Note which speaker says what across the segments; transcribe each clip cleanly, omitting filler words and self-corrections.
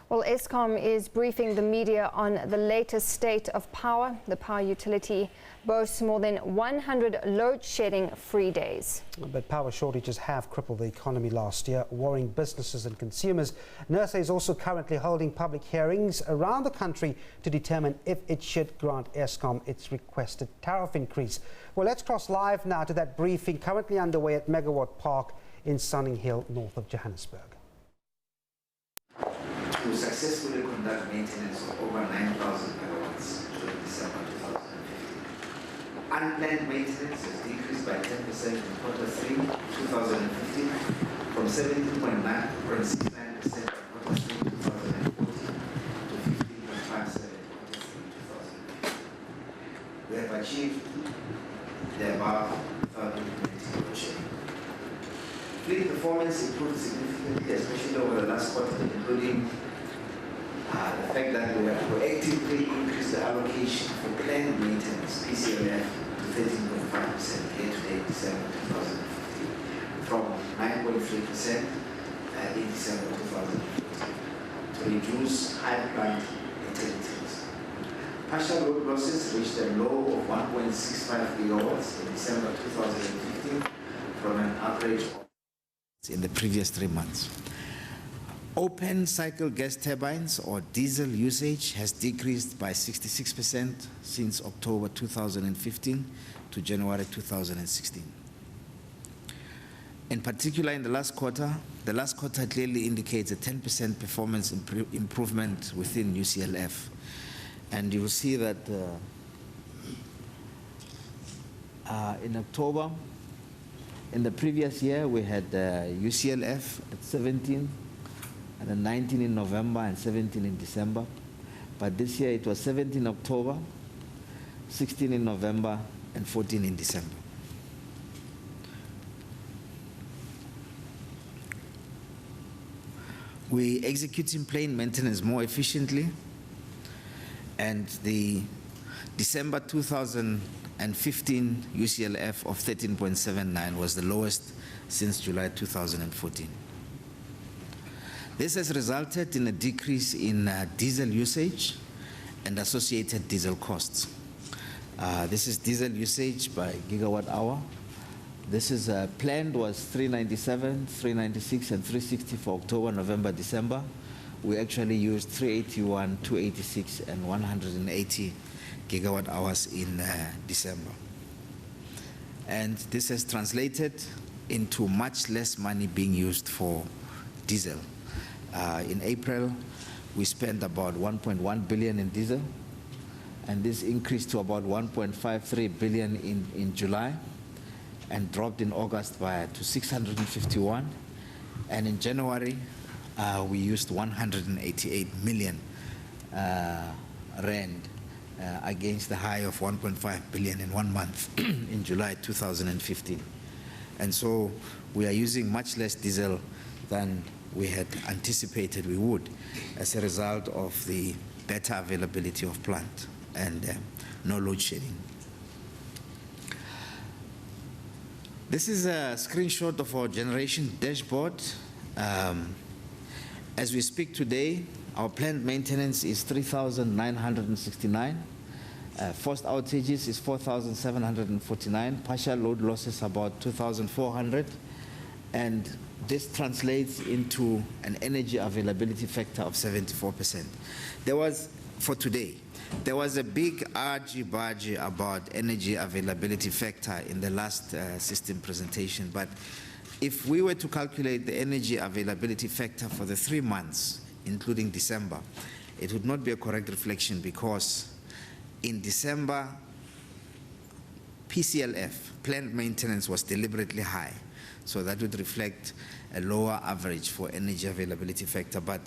Speaker 1: Well, Eskom is briefing the media on the latest state of power. The power utility boasts more than 100 load-shedding free days.
Speaker 2: But power shortages have crippled the economy last year, worrying businesses and consumers. Nersa is also currently holding public hearings around the country to determine if it should grant Eskom its requested tariff increase. Well, let's cross live now to that briefing currently underway at Megawatt Park in Sunninghill, north of Johannesburg.
Speaker 3: To successfully conduct maintenance of over 9,000 megawatts during December 2015. Unplanned maintenance has decreased by 10% in Q3 2015 from 17.69% in Q3 2014 to 15.57% in Q3 2015. We have achieved the above without implementing load shedding. Fleet performance improved significantly, especially over the last quarter, including the fact that we have proactively increased the allocation for planned maintenance, PCLF, to 13.5% year-to-date December 2015, from 9.3% in December 2014, to reduce high plant utilities. Partial load losses reached a low of 1.65 gigawatts in December 2015 from an average of in the previous 3 months. Open cycle gas turbines or diesel usage has decreased by 66% since October 2015 to January 2016. In particular, in the last quarter clearly indicates a 10% performance improvement within UCLF. And you will see that in October, in the previous year, we had UCLF at 17, and then 19 in November and 17 in December. But this year it was 17 October, 16 in November, and 14 in December. We executing planned maintenance more efficiently, and the December 2015 UCLF of 13.79 was the lowest since July 2014. This has resulted in a decrease in diesel usage and associated diesel costs. This is diesel usage by gigawatt hour. This is planned was 397, 396, and 360 for October, November, December. We actually used 381, 286, and 180 gigawatt hours in December. And this has translated into much less money being used for diesel. In April, we spent about 1.1 billion in diesel, and this increased to about 1.53 billion in July, and dropped in August to 651. And in January, we used 188 million rand against the high of 1.5 billion in 1 month in July 2015. And so we are using much less diesel than we had anticipated we would as a result of the better availability of plant and no load shedding. This is a screenshot of our generation dashboard. As we speak today, our planned maintenance is 3,969. Forced outages is 4,749. Partial load losses about 2,400. And this translates into an energy availability factor of 74%. For today, there was a big argy-bargy about energy availability factor in the last system presentation. But if we were to calculate the energy availability factor for the 3 months, including December, it would not be a correct reflection, because in December, PCLF, planned maintenance, was deliberately high. So that would reflect a lower average for energy availability factor. But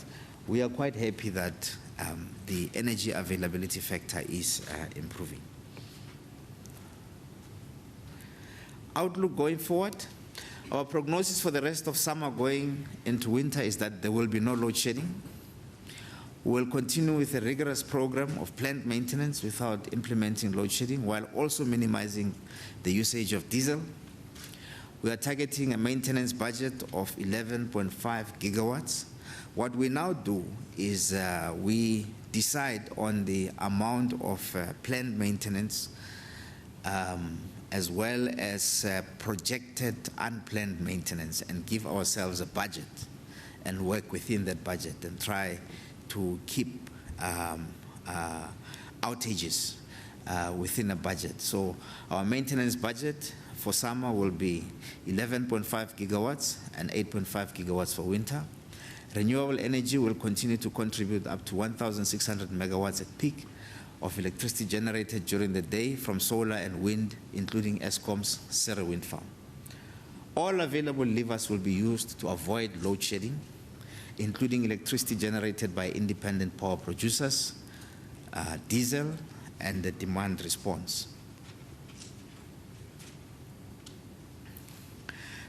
Speaker 3: we are quite happy that the energy availability factor is improving. Outlook going forward. Our prognosis for the rest of summer going into winter is that there will be no load shedding. We will continue with a rigorous program of planned maintenance without implementing load shedding, while also minimizing the usage of diesel. We are targeting a maintenance budget of 11.5 gigawatts, What we now do is we decide on the amount of planned maintenance as well as projected unplanned maintenance, and give ourselves a budget and work within that budget and try to keep outages within a budget. So our maintenance budget for summer will be 11.5 gigawatts and 8.5 gigawatts for winter. Renewable energy will continue to contribute up to 1,600 megawatts at peak of electricity generated during the day from solar and wind, including Eskom's Serra wind farm. All available levers will be used to avoid load shedding, including electricity generated by independent power producers, diesel, and the demand response.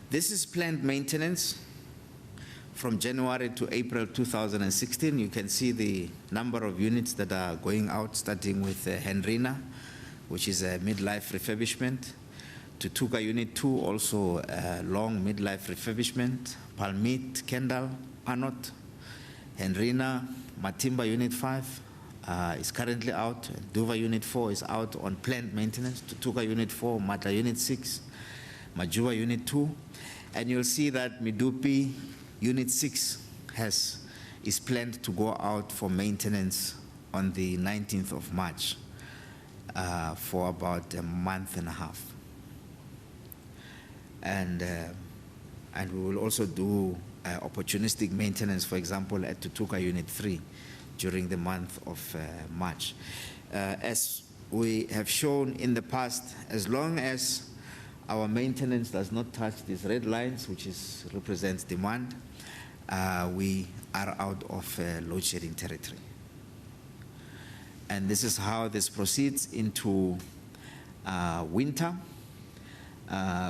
Speaker 3: This is planned maintenance from January to April 2016. You can see the number of units that are going out, starting with Hendrina, which is a midlife refurbishment, Tutuka Unit 2, also a long midlife refurbishment, Palmit, Kendall, Anot, Hendrina, Matimba Unit 5 is currently out, Duva Unit 4 is out on planned maintenance, Tutuka Unit 4, Matla Unit 6, Majuba Unit 2, and you'll see that Midupi Unit 6 is planned to go out for maintenance on the 19th of March for about a month and a half. And we will also do opportunistic maintenance, for example, at Tutuka Unit 3 during the month of March. As we have shown in the past, as long as our maintenance does not touch these red lines, which represents demand, we are out of load shedding territory. And this is how this proceeds into winter.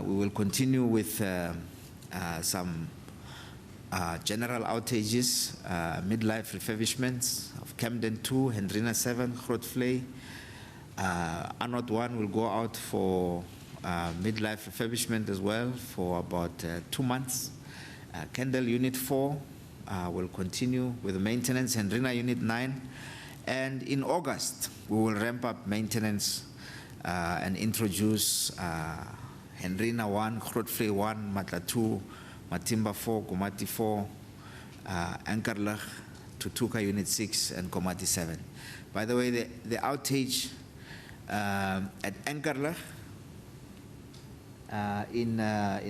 Speaker 3: We will continue with some general outages, midlife refurbishments of Camden 2, Hendrina 7, Grootvlei. Anot 1 will go out for midlife refurbishment as well for about 2 months. Kendall Unit 4 will continue with maintenance, Hendrina Unit 9. And in August, we will ramp up maintenance and introduce Hendrina 1, Grootvlei 1, Matla 2, Matimba 4, Komati 4, Ankerlig, Tutuka Unit 6, and Komati 7. By the way, the outage at Ankerlig in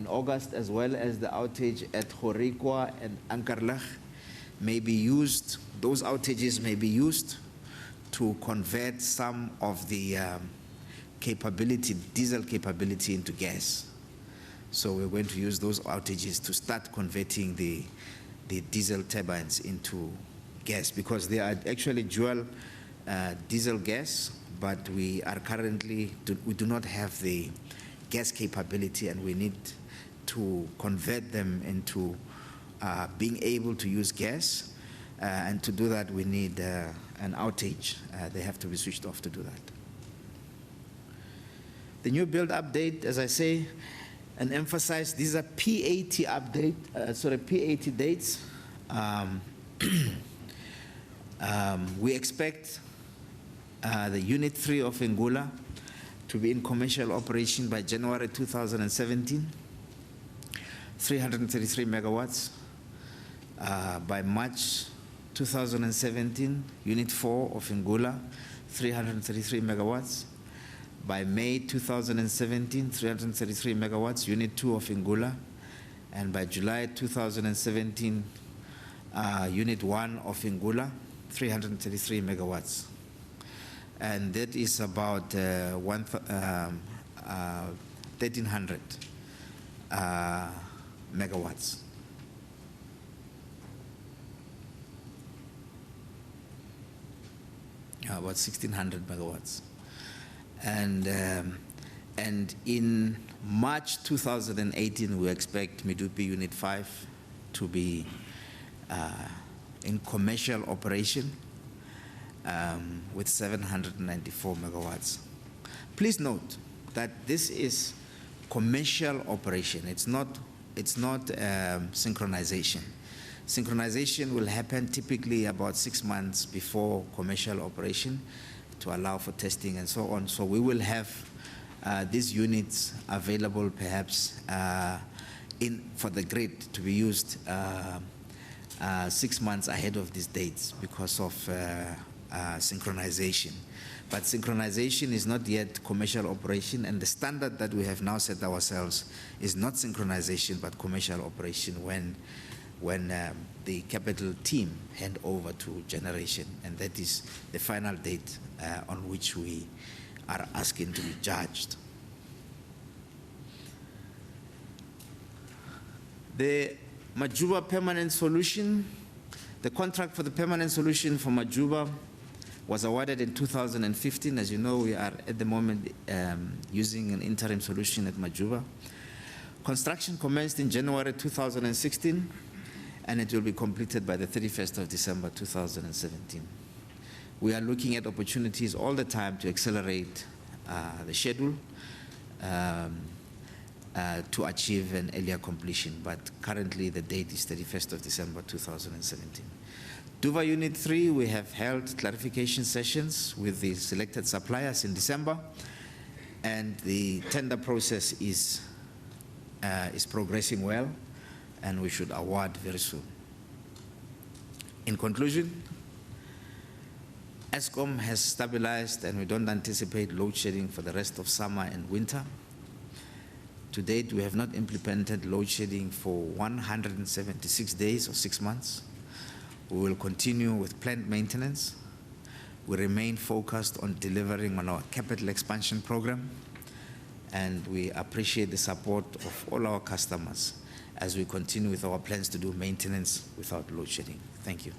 Speaker 3: August, as well as the outage at Horikwa and Ankerlig, may be used, those outages may be used to convert some of the capability, diesel capability, into gas. So we're going to use those outages to start converting the diesel turbines into gas, because they are actually dual diesel gas, but we are currently, we do not have the gas capability, and we need to convert them into being able to use gas. And to do that, we need an outage. They have to be switched off to do that. The new build update, as I say, and emphasize, these are P80 update, P80 dates. We expect the Unit 3 of Ngula to be in commercial operation by January 2017, 333 megawatts. By March 2017, Unit 4 of Ngula, 333 megawatts. By May 2017, 333 megawatts, Unit 2 of Ngula. And by July 2017, Unit 1 of Ngula, 333 megawatts. And that is about 1,300 megawatts. About 1,600 megawatts. And in March 2018, we expect Midupi Unit 5 to be in commercial operation with 794 megawatts. Please note that this is commercial operation. It's not synchronization. Synchronization will happen typically about 6 months before commercial operation to allow for testing and so on. So we will have these units available perhaps for the grid to be used 6 months ahead of these dates because of synchronization. But synchronization is not yet commercial operation, and the standard that we have now set ourselves is not synchronization but commercial operation when the capital team hand over to generation, and that is the final date on which we are asking to be judged. The Majuba permanent solution, the contract for the permanent solution for Majuba was awarded in 2015. As you know, we are at the moment using an interim solution at Majuba. Construction commenced in January 2016, and it will be completed by the 31st of December 2017. We are looking at opportunities all the time to accelerate the schedule to achieve an earlier completion, but currently the date is 31st of December 2017. Duva Unit 3, we have held clarification sessions with the selected suppliers in December, and the tender process is progressing well, and we should award very soon. In conclusion, Eskom has stabilized, and we don't anticipate load shedding for the rest of summer and winter. To date, we have not implemented load shedding for 176 days or 6 months. We will continue with plant maintenance. We remain focused on delivering on our capital expansion program, and we appreciate the support of all our customers as we continue with our plans to do maintenance without load shedding. Thank you.